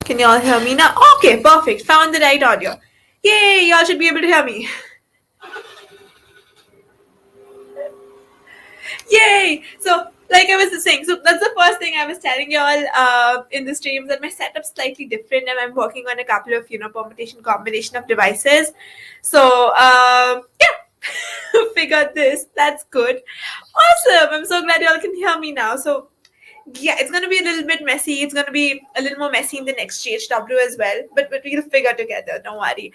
Can y'all hear me now? Okay, perfect. Found the right audio. Yay, y'all should be able to hear me. Yay! So, like I was saying, so that's the first thing I was telling y'all in the streams that my setup's slightly different and I'm working on a couple of, permutation combination of devices. So, yeah, figured this. That's good. Awesome. I'm so glad y'all can hear me now. So, yeah, it's going to be a little bit messy. It's going to be a little more messy in the next GHW as well. But we'll figure together. Don't worry.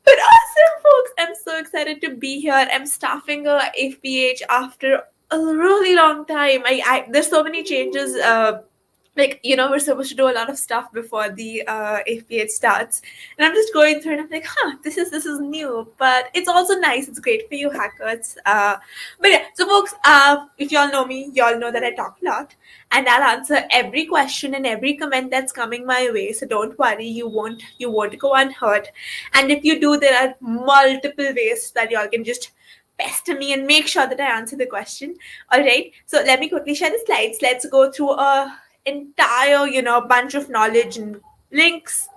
But awesome, folks. I'm so excited to be here. I'm staffing a FPH after a really long time. There's so many changes. We're supposed to do a lot of stuff before the FPH starts, and I'm just going through, and I'm like, this is new, but it's also nice. It's great for you hackers. But yeah, so folks, if y'all know me, y'all know that I talk a lot, and I'll answer every question and every comment that's coming my way. So don't worry, you won't go unheard. And if you do, there are multiple ways that y'all can just pester me and make sure that I answer the question. All right. So let me quickly share the slides. Let's go through a entire, bunch of knowledge and links.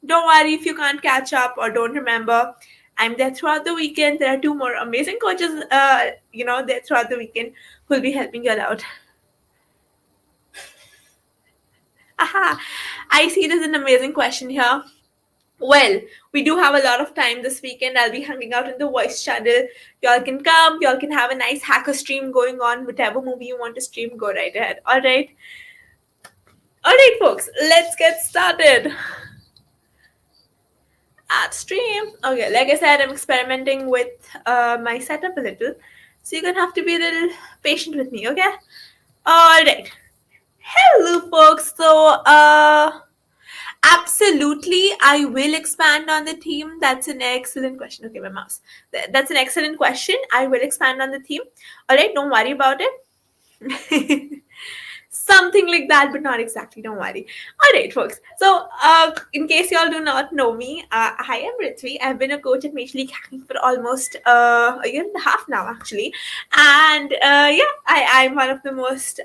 Don't worry if you can't catch up or don't remember. I'm there throughout the weekend. There are two more amazing coaches, there throughout the weekend who will be helping you out. Aha! I see there's an amazing question here. Well, we do have a lot of time this weekend. I'll be hanging out in the voice channel. Y'all can come. Y'all can have a nice hacker stream going on. Whatever movie you want to stream, go right ahead. All right. All right, folks. Let's get started. At stream. Okay, like I said, I'm experimenting with my setup a little. So you're going to have to be a little patient with me, okay? All right. Hello, folks. So, absolutely, I will expand on the theme. That's an excellent question. Okay, my mouse. That's an excellent question. I will expand on the theme. All right, don't worry about it. Something like that, but not exactly. Don't worry. All right, folks. So, in case y'all do not know me, hi, I'm Rithvi. I've been a coach at Major League Hacking for almost a year and a half now, actually. And I'm one of the most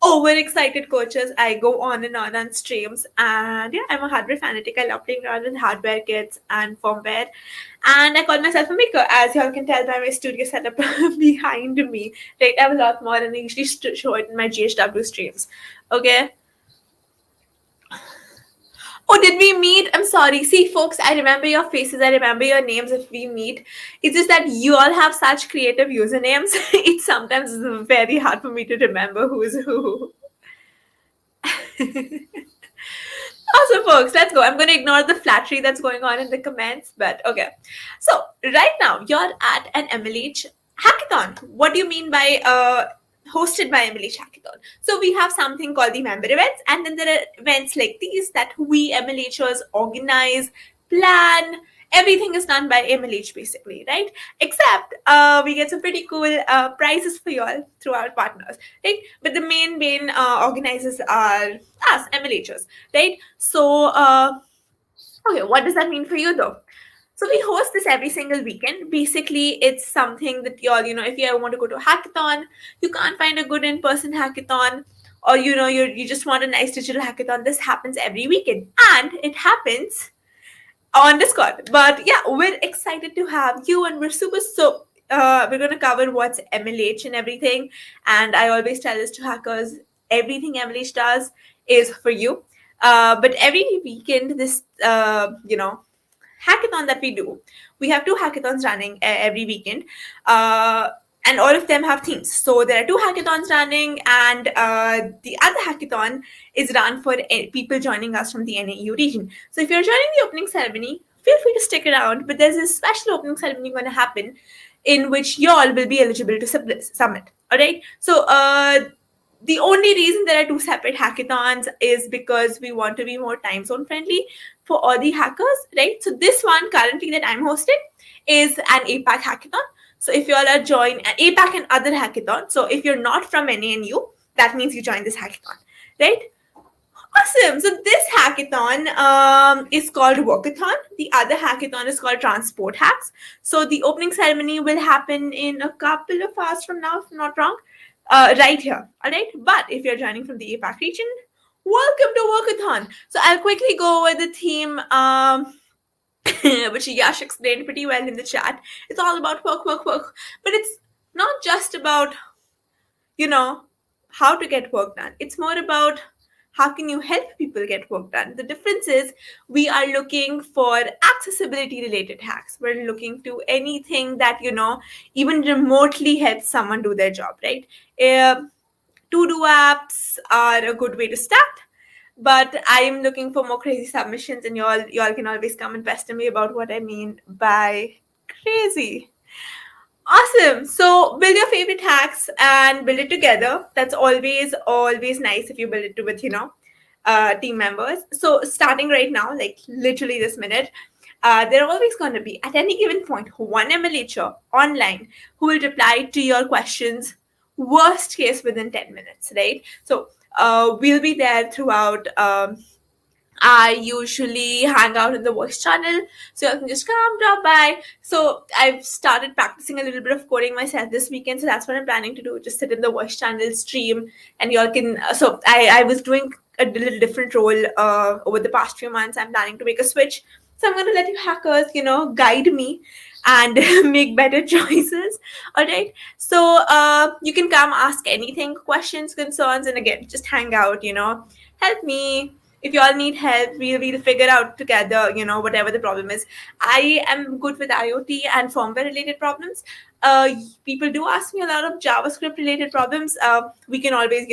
overexcited coaches. I go on and on streams, and yeah, I'm a hardware fanatic. I love playing around with hardware kits and firmware, and I call myself a maker, as y'all can tell by my studio setup behind me. Right, I have a lot more, and I usually show it in my GHW streams. Okay. Oh, did we meet? I'm sorry. See, folks, I remember your faces. I remember your names if we meet. It's just that you all have such creative usernames. It's sometimes very hard for me to remember who is who. Awesome, folks. Let's go. I'm going to ignore the flattery that's going on in the comments, but okay. So, right now, you're at an MLH hackathon. What do you mean by hosted by MLH Hackathon. So we have something called the member events, and then there are events like these that we MLHers organize, plan. Everything is done by MLH basically, right? Except we get some pretty cool prizes for you all through our partners, right? But the main organizers are us MLHers, right? So okay, what does that mean for you though? So we host this every single weekend. Basically, it's something that if you ever want to go to a hackathon, you can't find a good in-person hackathon, or you just want a nice digital hackathon. This happens every weekend, and it happens on Discord. But yeah, we're excited to have you, and we're super so. We're going to cover what's MLH and everything. And I always tell this to hackers: everything MLH does is for you. But every weekend, this hackathon that we do. We have two hackathons running every weekend, and all of them have themes. So there are two hackathons running, and the other hackathon is run for people joining us from the NAU region. So if you're joining the opening ceremony, feel free to stick around. But there's a special opening ceremony going to happen in which y'all will be eligible to summit. All right. So the only reason there are two separate hackathons is because we want to be more time zone friendly for all the hackers, right? So this one currently that I'm hosting is an APAC hackathon. So if you all are joining APAC and other hackathon, so if you're not from NANU, that means you join this hackathon, right? Awesome. So this hackathon is called Work-a-thon. The other hackathon is called Transport Hacks. So the opening ceremony will happen in a couple of hours from now, if I'm not wrong, right here. All right. But if you're joining from the APAC region, welcome to Work-a-thon. So I'll quickly go over the theme, which Yash explained pretty well in the chat. It's all about work, work, work. But it's not just about, how to get work done. It's more about how can you help people get work done. The difference is we are looking for accessibility related hacks. We're looking to anything that even remotely helps someone do their job, right? To-do apps are a good way to start, but I am looking for more crazy submissions, and y'all can always come and pester me about what I mean by crazy. Awesome. So build your favorite hacks and build it together. That's always nice if you build it with team members. So starting right now, like literally this minute, there are always going to be at any given point one MLHer online who will reply to your questions. Worst case within 10 minutes, right? So we'll be there throughout. I usually hang out in the voice channel, so I can just come, drop by. So I've started practicing a little bit of coding myself this weekend, so that's what I'm planning to do. Just sit in the voice channel, stream, and y'all can. So I was doing a little different role over the past few months. I'm planning to make a switch, so I'm going to let you hackers, guide me and make better choices. All right. So you can come ask anything, questions, concerns, and again, just hang out. Help me. If you all need help, we'll figure out together, whatever the problem is. I am good with IoT and firmware related problems. People do ask me a lot of JavaScript related problems. We can always,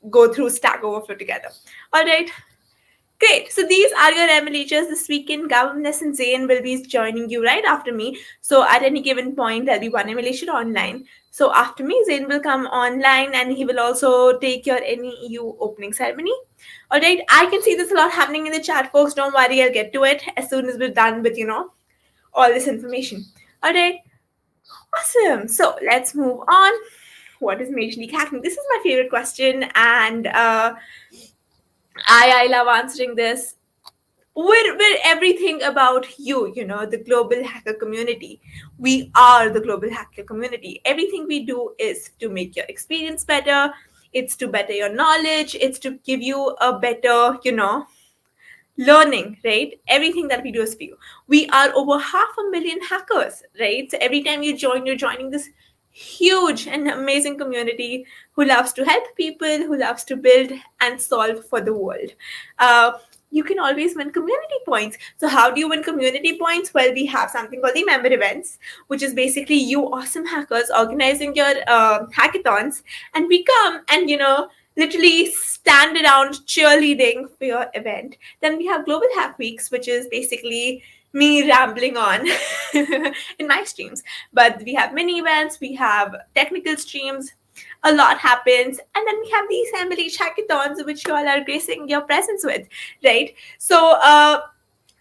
go through Stack Overflow together. All right. Great. So these are your MLHs this weekend. Governess and Zain will be joining you right after me. So at any given point, there'll be one MLH online. So after me, Zain will come online and he will also take your NEU opening ceremony. All right. I can see there's a lot happening in the chat, folks. Don't worry. I'll get to it as soon as we're done with, all this information. All right. Awesome. So let's move on. What is Major League Hacking? This is my favorite question. And I love answering this. We're everything about you, the global hacker community. We are the global hacker community. Everything we do is to make your experience better. It's to better your knowledge. It's to give you a better, learning, right? Everything that we do is for you. We are over 500,000 hackers, right? So every time you join, you're joining this huge and amazing community who loves to help people, who loves to build and solve for the world. You can always win community points. So how do you win community points? Well, we have something called the member events, which is basically you awesome hackers organizing your hackathons, and we come and literally stand around cheerleading for your event. Then we have Global Hack Weeks, which is basically me rambling on in my streams. But we have mini events, we have technical streams, a lot happens, and then we have these MLH hackathons, which you all are gracing your presence with, right? So,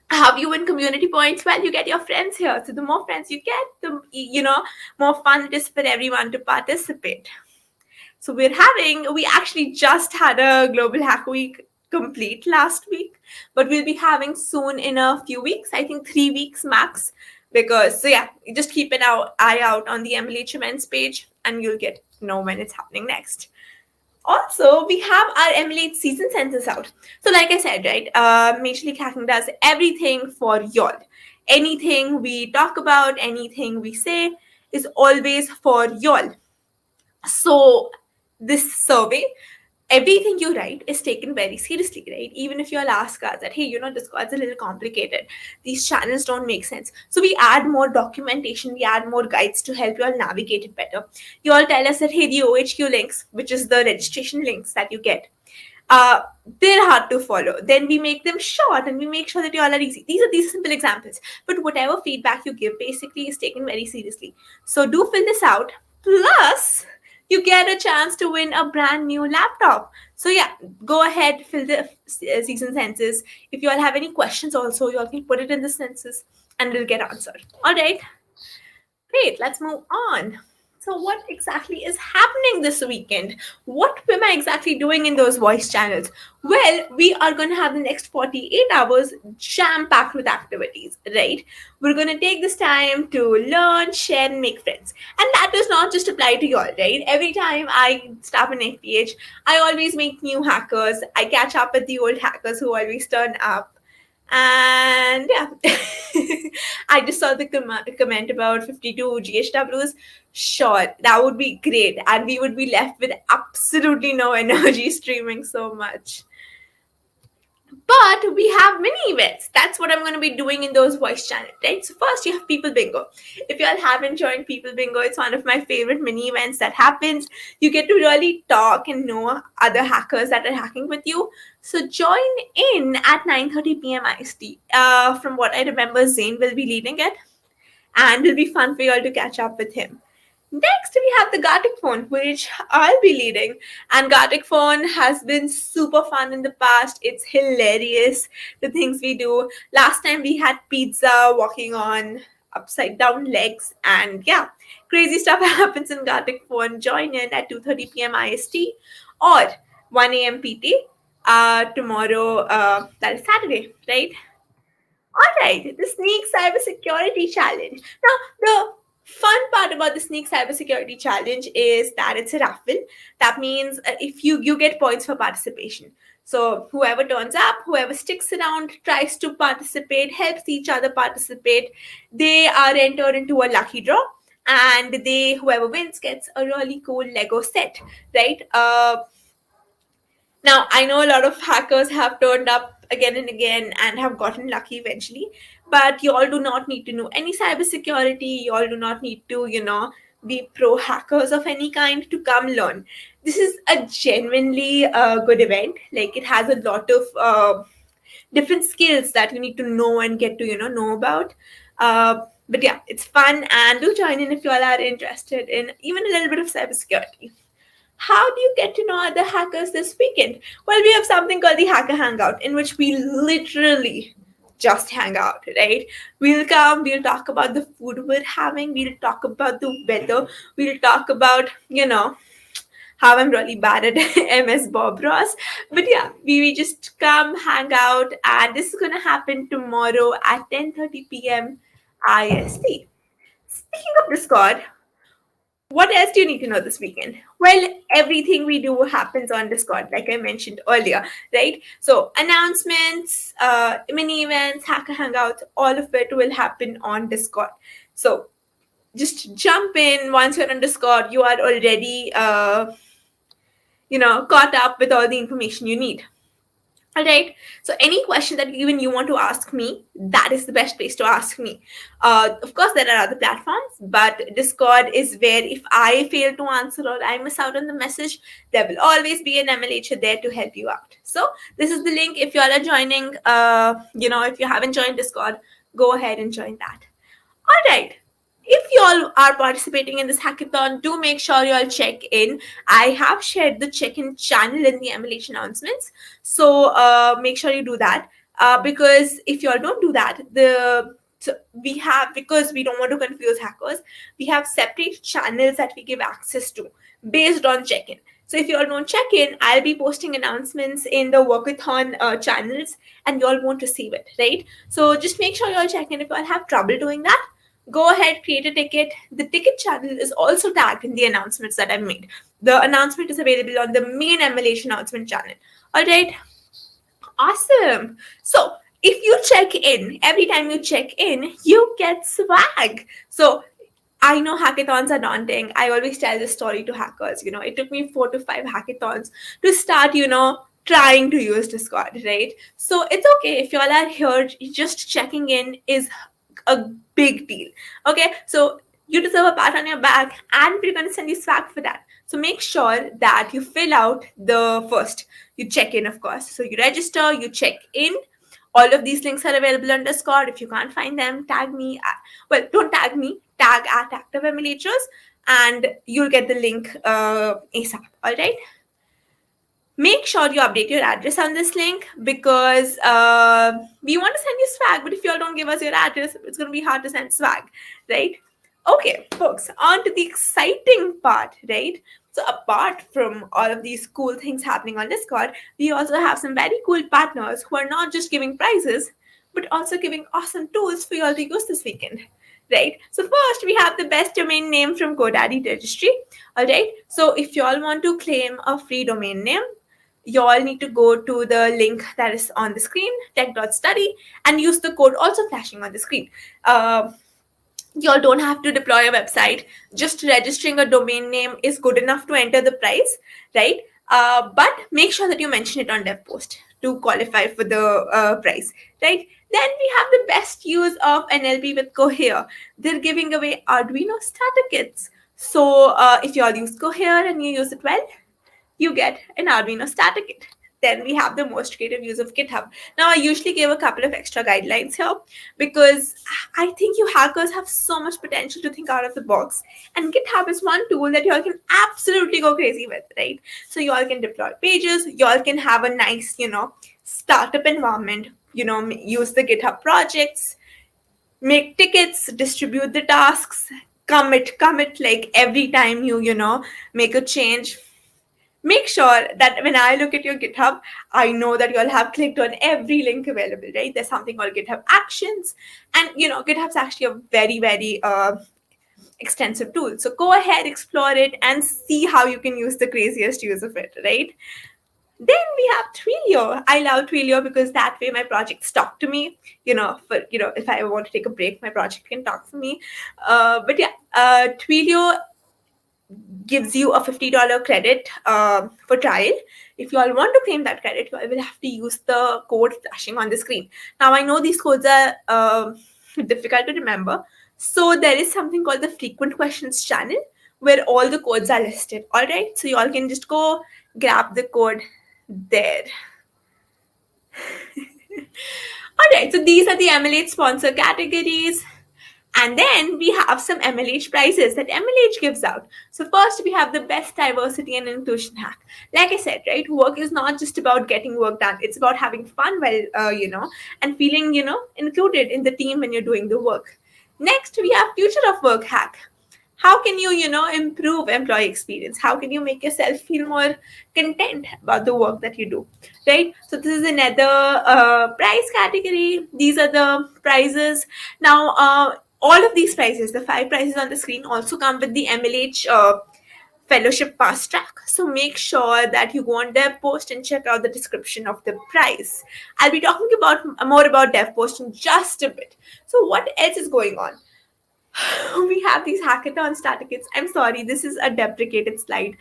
how you win community points? Well, you get your friends here. So the more friends you get, the more fun it is for everyone to participate. So we actually just had a Global Hack Week complete last week, but we'll be having soon in a few weeks, I think 3 weeks max. Because, so yeah, you just keep an eye out on the MLH events page and you'll get to know when it's happening next. Also, we have our MLH season census out. So like I said, right, Major League Hacking does everything for y'all. Anything we talk about, anything we say is always for y'all. So this survey, everything you write is taken very seriously, right? Even if you'll ask us that, hey, Discord's a little complicated, these channels don't make sense. So we add more documentation, we add more guides to help you all navigate it better. You all tell us that, hey, the OHQ links, which is the registration links that you get, they're hard to follow. Then we make them short and we make sure that you all are easy. These are simple examples. But whatever feedback you give basically is taken very seriously. So do fill this out. Plus, you get a chance to win a brand new laptop. So yeah, go ahead, fill the season census. If you all have any questions also, you all can put it in the census and it'll get answered. All right. Great, let's move on. So what exactly is happening this weekend? What am I exactly doing in those voice channels? Well, we are going to have the next 48 hours jam-packed with activities, right? We're going to take this time to learn, share, and make friends. And that does not just apply to y'all, right? Every time I start an FPH, I always make new hackers. I catch up with the old hackers who always turn up. And yeah, I just saw the comment about 52 GHWs. Sure, that would be great. And we would be left with absolutely no energy streaming so much. But we have mini events. That's what I'm going to be doing in those voice channels, right? So first you have People Bingo. If you all haven't joined People Bingo, it's one of my favorite mini events that happens. You get to really talk and know other hackers that are hacking with you. So join in at 9:30 p.m. IST. From what I remember, Zane will be leading it. And it'll be fun for you all to catch up with him. Next, we have the Gartic phone, which I'll be leading. And Gartic phone has been super fun in the past. It's hilarious, the things we do. Last time we had pizza walking on upside down legs. And yeah, crazy stuff happens in Gartic phone. Join in at 2:30 p.m. IST or 1 a.m. PT tomorrow, that is Saturday, right? All right, the Sneak Cybersecurity Challenge. Now, the fun part about the Sneak Cybersecurity Challenge is that it's a raffle. That means if you get points for participation. So whoever turns up, whoever sticks around, tries to participate, helps each other participate, they are entered into a lucky draw. And whoever wins gets a really cool Lego set, right? Now, I know a lot of hackers have turned up again and again and have gotten lucky eventually, but you all do not need to know any cybersecurity. You all do not need to, be pro hackers of any kind to come learn. This is a genuinely good event. Like, it has a lot of different skills that you need to know and get to, know about. But yeah, it's fun, and do join in if you all are interested in even a little bit of cybersecurity. How do you get to know other hackers this weekend? Well, we have something called the Hacker Hangout, in which we literally just hang out, right? We'll come, we'll talk about the food we're having, we'll talk about the weather, we'll talk about, how I'm really bad at MS Bob Ross. But yeah, we just come, hang out, and this is going to happen tomorrow at 10:30 p.m. IST. Speaking of Discord, what else do you need to know this weekend? Well, everything we do happens on Discord, like I mentioned earlier, right? So announcements, mini events, hacker hangouts, all of it will happen on Discord. So just jump in. Once you're on Discord, you are already, caught up with all the information you need. All right. So any question that even you want to ask me, that is the best place to ask me. Of course, there are other platforms, but Discord is where if I fail to answer or I miss out on the message, there will always be an MLH there to help you out. So this is the link. If you all are joining, if you haven't joined Discord, go ahead and join that. All right. If you all are participating in this hackathon, do make sure you all check in. I have shared the check-in channel in the MLH announcements, so make sure you do that. Because if you all don't do that, we have, because we don't want to confuse hackers, we have separate channels that we give access to based on check-in. So if you all don't check in, I'll be posting announcements in the Work-a-thon channels, and you all won't receive it, right? So just make sure you all check in. If you all have trouble doing that, go ahead, create a ticket. The ticket channel is also tagged in the announcements that I've made. The announcement is available on the main MLH announcement channel. All right. Awesome. So if you check in, every time you check in, you get swag. So I know hackathons are daunting. I always tell this story to hackers. It took me 4 to 5 hackathons to start, trying to use Discord, right? So it's okay if you all are here, just checking in is a big deal. Okay, so you deserve a pat on your back, and we're going to send you swag for that. So make sure that you fill out the first. You check in, of course. So you register, you check in. All of these links are available on Discord. If you can't find them, tag me. Don't tag me. Tag at Active MLHers, and you'll get the link ASAP. All right. Make sure you update your address on this link, because we want to send you swag, but if you all don't give us your address, it's going to be hard to send swag, right? Okay, folks, on to the exciting part, right? So apart from all of these cool things happening on Discord, we also have some very cool partners who are not just giving prizes, but also giving awesome tools for you all to use this weekend, right? So first, we have the best domain name from GoDaddy registry. All right, so if you all want to claim a free domain name, you all need to go to the link that is on the screen, tech.study, and use the code also flashing on the screen. You all don't have to deploy a website. Just registering a domain name is good enough to enter the prize, right? But make sure that you mention it on DevPost to qualify for the prize, right? Then we have the best use of NLP with Cohere. They're giving away Arduino starter kits. So if you all use Cohere and you use it well, you get an Arduino starter kit. Then we have the most creative use of GitHub. Now, I usually give a couple of extra guidelines here, because I think you hackers have so much potential to think out of the box. And GitHub is one tool that you all can absolutely go crazy with, right? So you all can deploy pages, you all can have a nice, startup environment, use the GitHub projects, make tickets, distribute the tasks, commit like every time you make a change. Make sure that when I look at your GitHub, I know that you all have clicked on every link available, right? There's something called GitHub Actions. And, GitHub's actually a very, very extensive tool. So go ahead, explore it, and see how you can use the craziest use of it, right? Then we have Twilio. I love Twilio because that way my projects talk to me. If I want to take a break, my project can talk for me. But yeah, Twilio gives you a $50 credit for trial. If you all want to claim that credit, you all will have to use the code flashing on the screen. Now, I know these codes are difficult to remember. So there is something called the frequent questions channel where all the codes are listed. All right. So you all can just go grab the code there. All right. So these are the MLH sponsor categories. And then we have some MLH prizes that MLH gives out. So first, we have the best diversity and inclusion hack. Like I said, right, work is not just about getting work done. It's about having fun while, and feeling, included in the team when you're doing the work. Next, we have future of work hack. How can you, improve employee experience? How can you make yourself feel more content about the work that you do, right? So this is another prize category. These are the prizes. Now, all of these prizes, the 5 prizes on the screen, also come with the MLH fellowship fast track. So make sure that you go on DevPost and check out the description of the prize. I'll be talking more about DevPost in just a bit. So what else is going on? We have these hackathon starter kits. I'm sorry, this is a deprecated slide.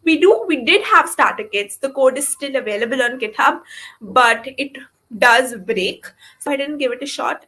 We did have starter kits. The code is still available on GitHub, but it does break. So I didn't give it a shot.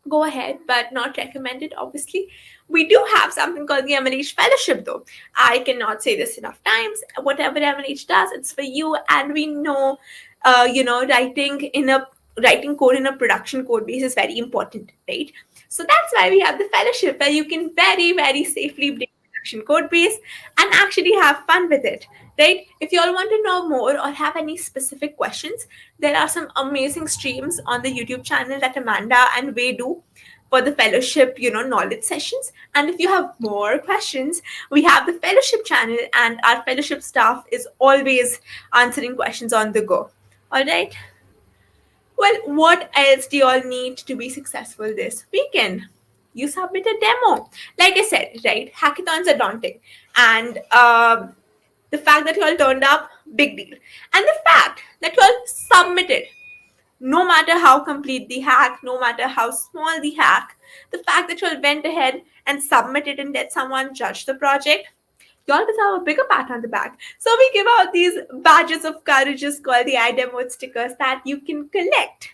Go ahead, but not recommended, obviously. We do have something called the MLH Fellowship, though. I cannot say this enough times. Whatever MLH does, it's for you. And we know, writing in a writing code in a production code base is very important, right? So that's why we have the fellowship, where you can very, very safely bring production code base and actually have fun with it, right? If you all want to know more or have any specific questions, there are some amazing streams on the YouTube channel that Amanda and Way do for the fellowship, knowledge sessions. And if you have more questions, we have the fellowship channel, and our fellowship staff is always answering questions on the go. All right. Well, what else do you all need to be successful this weekend? You submit a demo. Like I said, right? Hackathons are daunting. And the fact that you all turned up, big deal. And the fact that you all submitted, no matter how complete the hack, no matter how small the hack, the fact that you all went ahead and submitted and let someone judge the project, you all deserve a bigger pat on the back. So we give out these badges of courage called the iDemo stickers that you can collect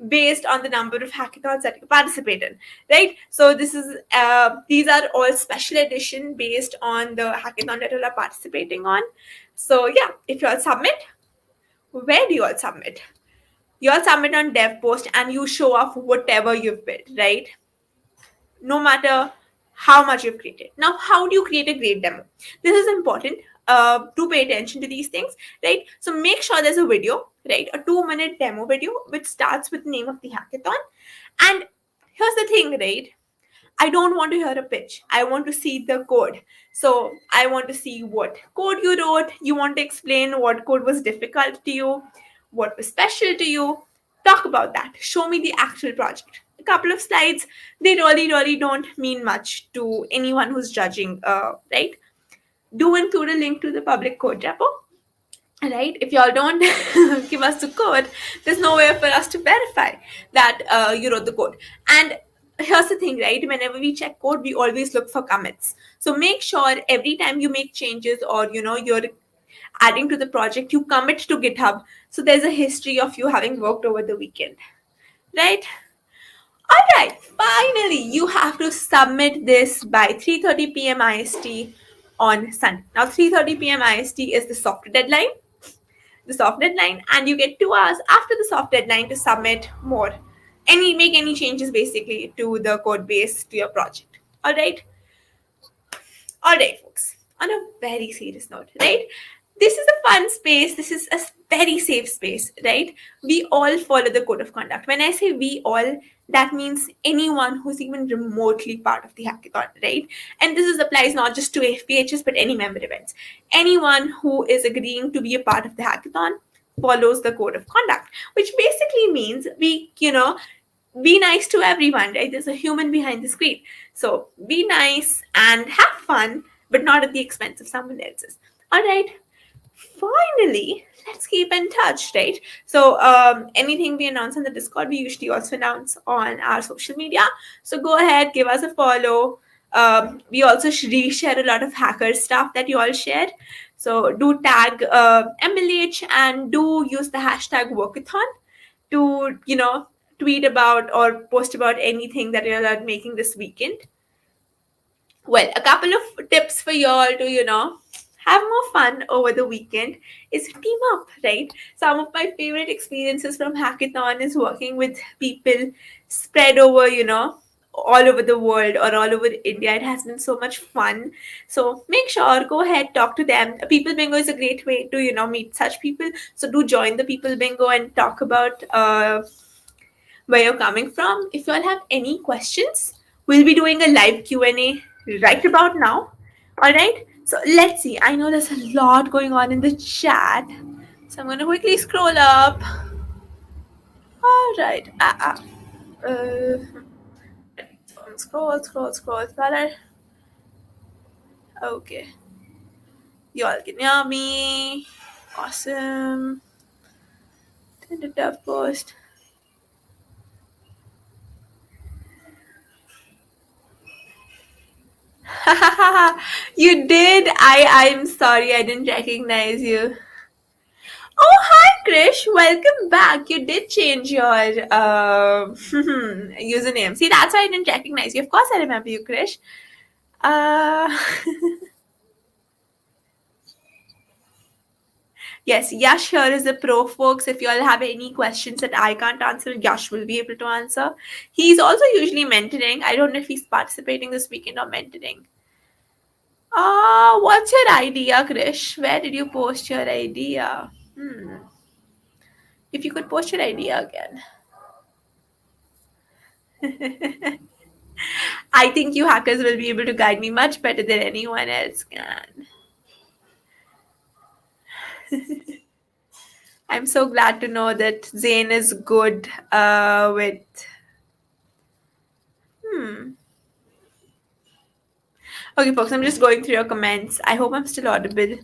based on the number of hackathons that you participate in, right? So these are all special edition based on the hackathon that you are participating on. So yeah, if you all submit, where do you all submit? You all submit on dev post and you show off whatever you've built, right? No matter how much you've created. Now, how do you create a great demo? This is important to pay attention to these things, right? So make sure there's a video, right? A 2-minute demo video which starts with the name of the hackathon. And here's the thing, right? I don't want to hear a pitch. I want to see the code. So I want to see what code you wrote. You want to explain what code was difficult to you, what was special to you. Talk about that. Show me the actual project. A couple of slides, they really, really don't mean much to anyone who's judging, right? Do include a link to the public code repo, right? If y'all don't give us the code, there's no way for us to verify that you wrote the code. And here's the thing, right? Whenever we check code, we always look for commits. So make sure every time you make changes or you're adding to the project, you commit to GitHub. So there's a history of you having worked over the weekend, right? All right, finally, you have to submit this by 3:30 p.m. IST on Sunday. Now, 3:30 p.m. IST is the soft deadline. And you get 2 hours after the soft deadline to submit make any changes basically to the code base to your project. All right, folks. On a very serious note, right? This is a fun space. This is a very safe space, right? We all follow the code of conduct. When I say we all, that means anyone who's even remotely part of the hackathon, right? And applies not just to FPHs, but any member events. Anyone who is agreeing to be a part of the hackathon follows the code of conduct, which basically means be nice to everyone, right? There's a human behind the screen. So be nice and have fun, but not at the expense of someone else's. All right. Finally, let's keep in touch, right? So anything we announce on the Discord, we usually also announce on our social media. So go ahead, give us a follow. We also reshare a lot of hacker stuff that you all shared. So do tag MLH and do use the hashtag Work-a-thon to, tweet about or post about anything that you're making this weekend. Well, a couple of tips for you all to, have more fun over the weekend is team up, right? Some of my favorite experiences from Hackathon is working with people spread over, all over the world or all over India. It has been so much fun. So make sure, go ahead, talk to them. People Bingo is a great way to, meet such people. So do join the People Bingo and talk about where you're coming from. If you all have any questions, we'll be doing a live Q&A right about now. All right. So let's see. I know there's a lot going on in the chat. So I'm going to quickly scroll up. All right. Scroll. Okay. You all can hear me. Awesome. Tentative post. You did. I'm sorry, I didn't recognize you. Oh, hi, Krish. Welcome back. You did change your username. See, that's why I didn't recognize you. Of course, I remember you, Krish. Yes, Yash here is the pro, folks. If you all have any questions that I can't answer, Yash will be able to answer. He's also usually mentoring. I don't know if he's participating this weekend or mentoring. What's your idea, Krish? Where did you post your idea? If you could post your idea again. I think you hackers will be able to guide me much better than anyone else can. I'm so glad to know that Zain is good with. Hmm. Okay, folks, I'm just going through your comments. I hope I'm still audible.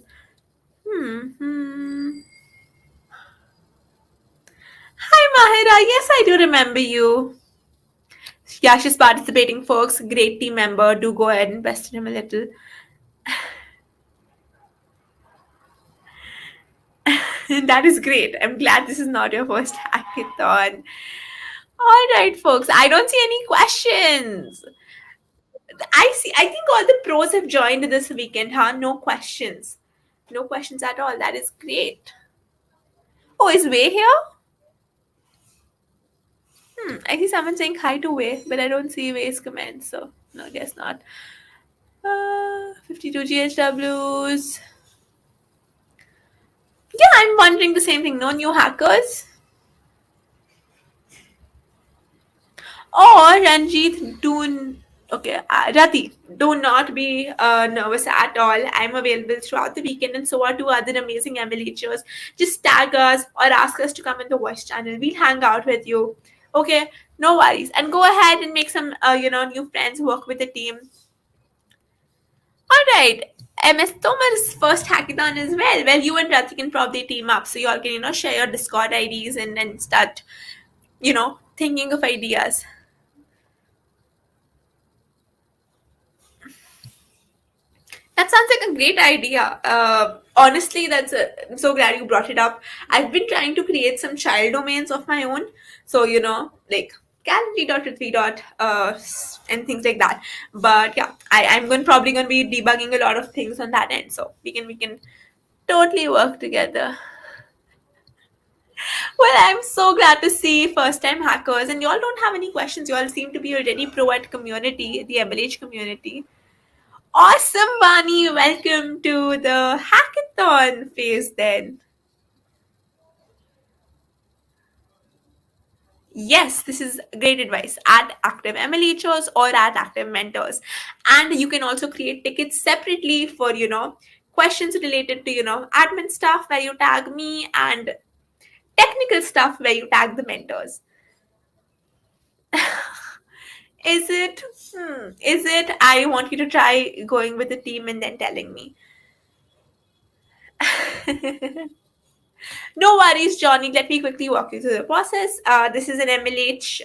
Hmm. Hi, Mahira. Yes, I do remember you. Yeah, she's participating, folks. Great team member. Do go ahead and pester him a little. That is great. I'm glad this is not your first hackathon. All right, folks. I don't see any questions. I think all the pros have joined this weekend, huh? No questions. No questions at all. That is great. Oh, is Way here? I see someone saying hi to Way, but I don't see Way's comments, so no, guess not. 52 GHWs. Yeah, I'm wondering the same thing. No new hackers? Or Ranjit, okay, Rati, do not be nervous at all. I'm available throughout the weekend, and so are two other amazing MLHers. Just tag us or ask us to come in the voice channel. We'll hang out with you. Okay, no worries. And go ahead and make some, new friends, work with the team. All right. MS Tomar's first hackathon as well. Well, you and Rati can probably team up so you all can, share your Discord IDs and then start, thinking of ideas. That sounds like a great idea. Honestly, I'm so glad you brought it up. I've been trying to create some child domains of my own. So, like calendly.3 and things like that. But yeah, I'm probably gonna be debugging a lot of things on that end. So we can totally work together. Well, I'm so glad to see first time hackers and y'all don't have any questions. Y'all seem to be already pro at community, the MLH community. Awesome, Vani. Welcome to the hackathon phase then. Yes, this is great advice. Add active MLHers or add active mentors. And you can also create tickets separately for, questions related to, admin stuff where you tag me and technical stuff where you tag the mentors. Is it? Is it? I want you to try going with the team and then telling me. No worries, Johnny. Let me quickly walk you through the process. This is an MLH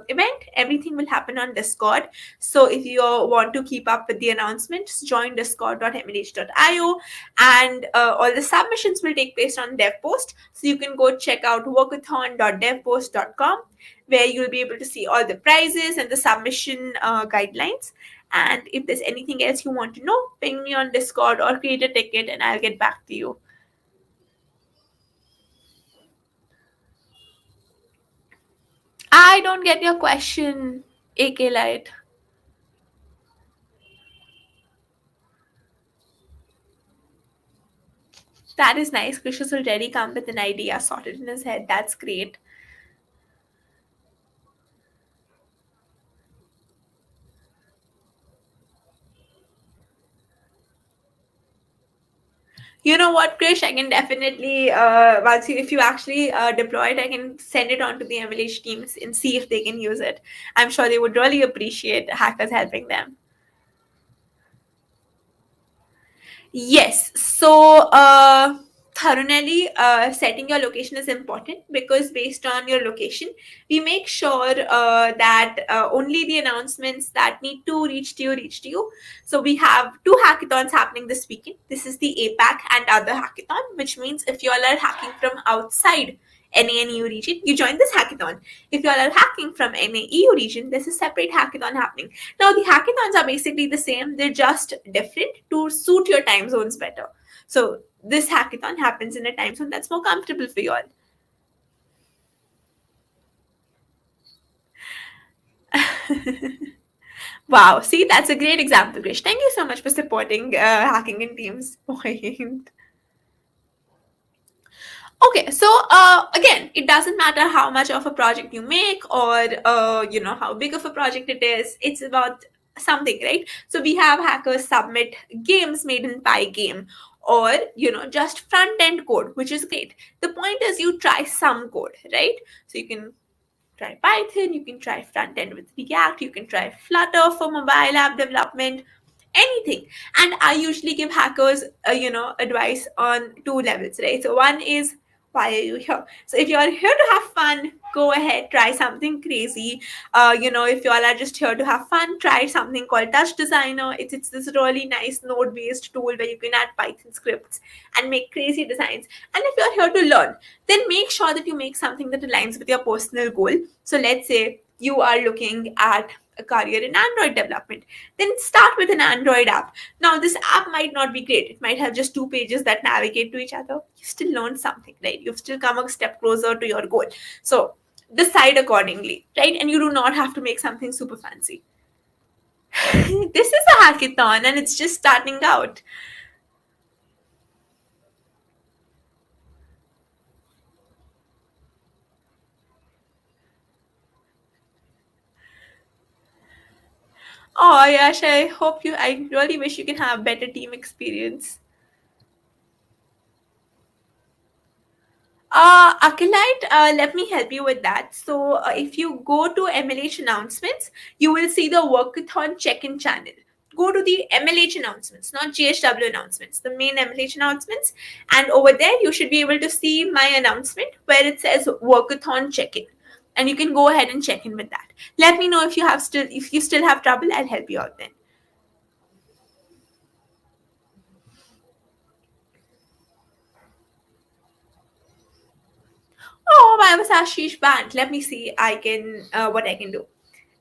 event. Everything will happen on Discord. So if you want to keep up with the announcements, join discord.mlh.io and all the submissions will take place on DevPost. So you can go check out workathon.devpost.com where you'll be able to see all the prizes and the submission guidelines. And if there's anything else you want to know, ping me on Discord or create a ticket and I'll get back to you. I don't get your question, AK Light. That is nice. Krish has already come with an idea sorted in his head. That's great. You know what, Krish? I can definitely if you actually deploy it, I can send it on to the MLH teams and see if they can use it. I'm sure they would really appreciate hackers helping them. Yes. So, thoroughly setting your location is important because based on your location, we make sure that only the announcements that need to reach to you. So we have two hackathons happening this weekend. This is the APAC and other hackathon, which means if you all are hacking from outside NA and EU region, you join this hackathon. If you all are hacking from NA EU region, there's a separate hackathon happening. Now, the hackathons are basically the same, they're just different to suit your time zones better. So, this hackathon happens in a time zone that's more comfortable for you all. Wow, see, that's a great example, Krish. Thank you so much for supporting hacking in teams point. Okay, so again, it doesn't matter how much of a project you make, or how big of a project it is. It's about something, right? So we have hackers submit games made in Pygame, or just front end code, which is great. The point is you try some code, right? So you can try Python, you can try front end with React, you can try Flutter for mobile app development, anything. And I usually give hackers, advice on two levels, right? So one is, why are you here? So if you're here to have fun, go ahead, try something crazy. If you all are just here to have fun, try something called Touch Designer. It's this really nice node-based tool where you can add Python scripts and make crazy designs. And if you're here to learn, then make sure that you make something that aligns with your personal goal. So let's say you are looking at a career in Android development, then start with an Android app. Now, this app might not be great. It might have just 2 pages that navigate to each other. You still learned something, right? You've still come a step closer to your goal. So decide accordingly, right? And you do not have to make something super fancy. This is a hackathon and it's just starting out. Oh, Yash, I really wish you can have better team experience. Akilite, let me help you with that. So, if you go to MLH announcements, you will see the Work-a-thon check-in channel. Go to the MLH announcements, not GHW announcements, the main MLH announcements. And over there, you should be able to see my announcement where it says Work-a-thon check-in. And you can go ahead and check in with that. Let me know if you still have trouble, I'll help you out then. Oh, why was Ashish banned? Let me see. I can what I can do.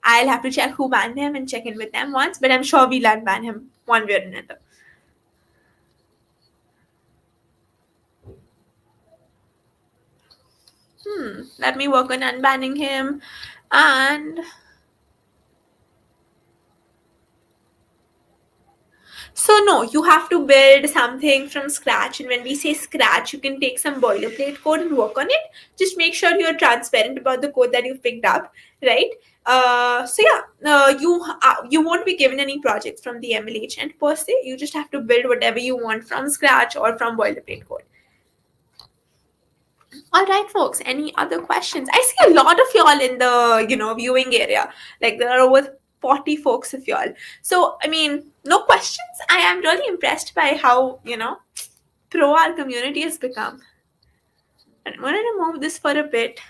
I'll have to check who banned him and check in with them once, but I'm sure we'll unban him one way or another. Let me work on unbanning him. And so, no, you have to build something from scratch. And when we say scratch, you can take some boilerplate code and work on it. Just make sure you're transparent about the code that you've picked up, right? You won't be given any projects from the MLH and per se. You just have to build whatever you want from scratch or from boilerplate code. All right, folks. Any other questions? I see a lot of y'all in the viewing area. Like there are over 40 folks of y'all. So I mean, no questions. I am really impressed by how pro our community has become. And I'm gonna remove this for a bit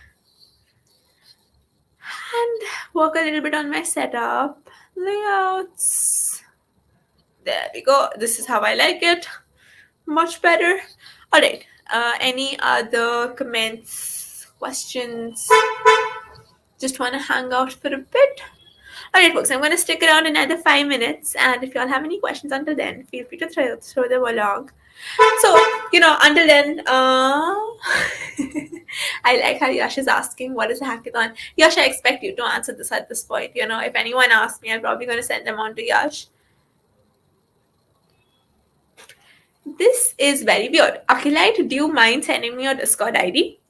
and work a little bit on my setup layouts. There we go. This is how I like it. Much better. All right. Any other comments, questions? Just want to hang out for a bit. All right, folks, I'm going to stick around another 5 minutes. And if you all have any questions until then, feel free to throw them along. So, until then, I like how Yash is asking, what is a hackathon? Yash, I expect you to answer this at this point. If anyone asks me, I'm probably going to send them on to Yash. This is very weird. Akilite, do you mind sending me your Discord ID?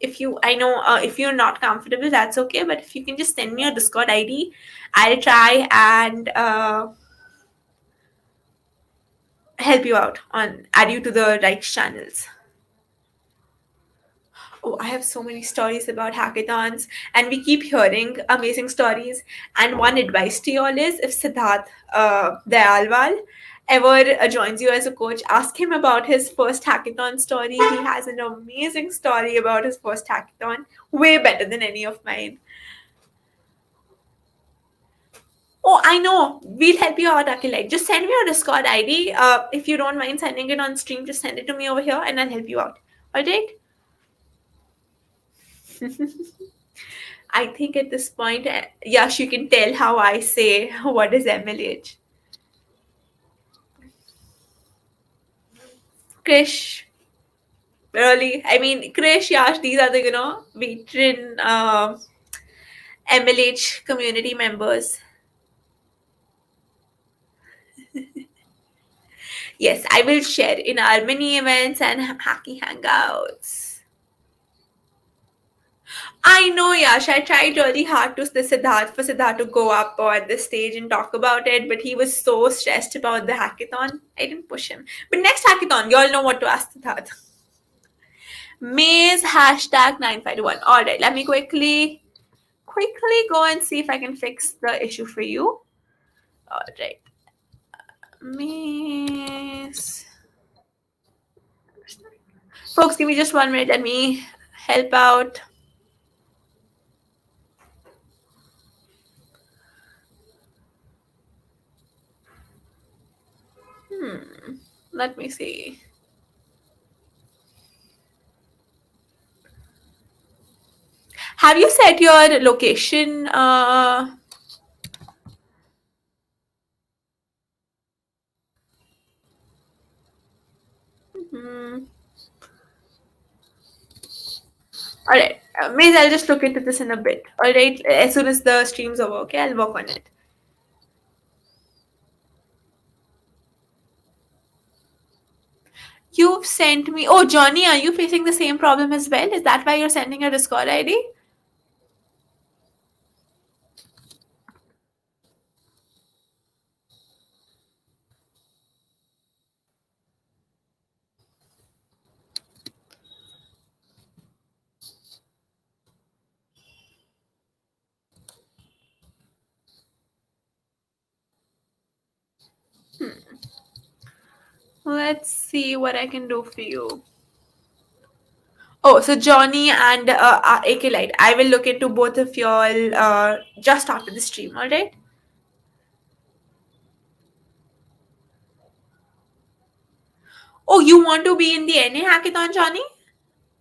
I know if you're not comfortable, that's okay. But if you can just send me your Discord ID, I'll try and help you out add you to the right channels. Oh, I have so many stories about hackathons, and we keep hearing amazing stories. And one advice to you all is, if Siddharth Dayalwal ever joins you as a coach, ask him about his first hackathon story. He has an amazing story about his first hackathon, way better than any of mine. Oh, I know. We'll help you out, Akilite. Just send me your Discord ID. If you don't mind sending it on stream, just send it to me over here and I'll help you out. All right? I think at this point, Yash, you can tell how I say what is MLH. Krish. Really, I mean, Krish, Yash, these are the veteran MLH community members. Yes, I will share in our mini events and hacky hangouts. I know, Yash. I tried really hard to the Siddharth for Siddharth to go up on the stage and talk about it, but he was so stressed about the hackathon. I didn't push him. But next hackathon, you all know what to ask Siddharth. Maze hashtag 951. All right, let me quickly go and see if I can fix the issue for you. All right, Maze. Folks, give me just 1 minute. Let me help out. Let me see. Have you set your location? Hmm. All right, Maze, I'll just look into this in a bit. All right, as soon as the stream's over, okay, I'll work on it. You've sent me. Oh, Johnny, are you facing the same problem as well? Is that why you're sending a Discord ID? Let's see what I can do for you. Oh, so Johnny and AK Light, I will look into both of y'all just after the stream, all right? Oh, you want to be in the NA hackathon, Johnny?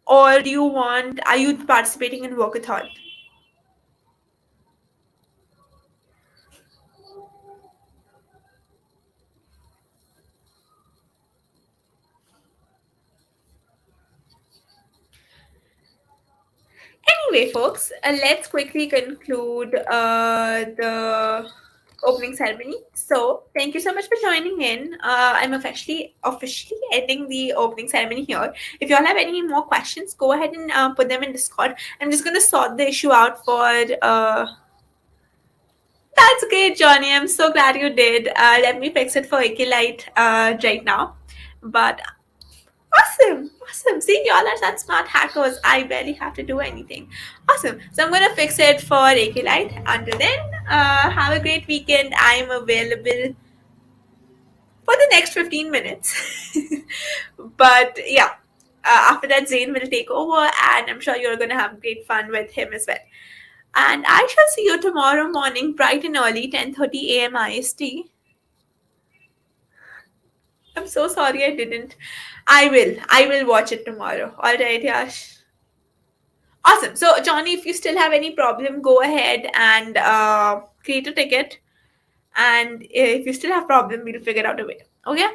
Or are you participating in Work-a-thon? Anyway, folks, let's quickly conclude the opening ceremony. So, thank you so much for joining in. I'm officially ending the opening ceremony here. If you all have any more questions, go ahead and put them in Discord. I'm just gonna sort the issue out for. That's great, Johnny. I'm so glad you did. Let me fix it for Light right now. But awesome, awesome. See, y'all are such smart hackers. I barely have to do anything. Awesome. So I'm gonna fix it for Light. Until then, have a great weekend. I'm available for the next 15 minutes. But yeah, after that, Zane will take over, and I'm sure you're gonna have great fun with him as well. And I shall see you tomorrow morning, bright and early, 10:30 a.m. IST. I'm so sorry I didn't. I will. I will watch it tomorrow. All right, Yash. Awesome. So, Johnny, if you still have any problem, go ahead and create a ticket. And if you still have problem, we'll figure out a way. Okay?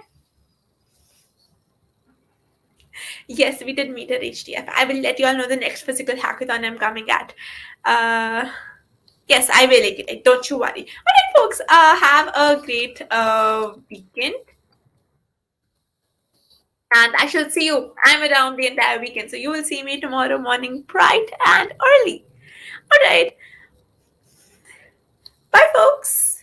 Yes, we did meet at HDF. I will let you all know the next physical hackathon I'm coming at. Uh, yes, I will make it. Don't you worry. All right, folks. Have a great weekend. And I shall see you. I'm around the entire weekend, so you will see me tomorrow morning, bright and early. All right. Bye, folks.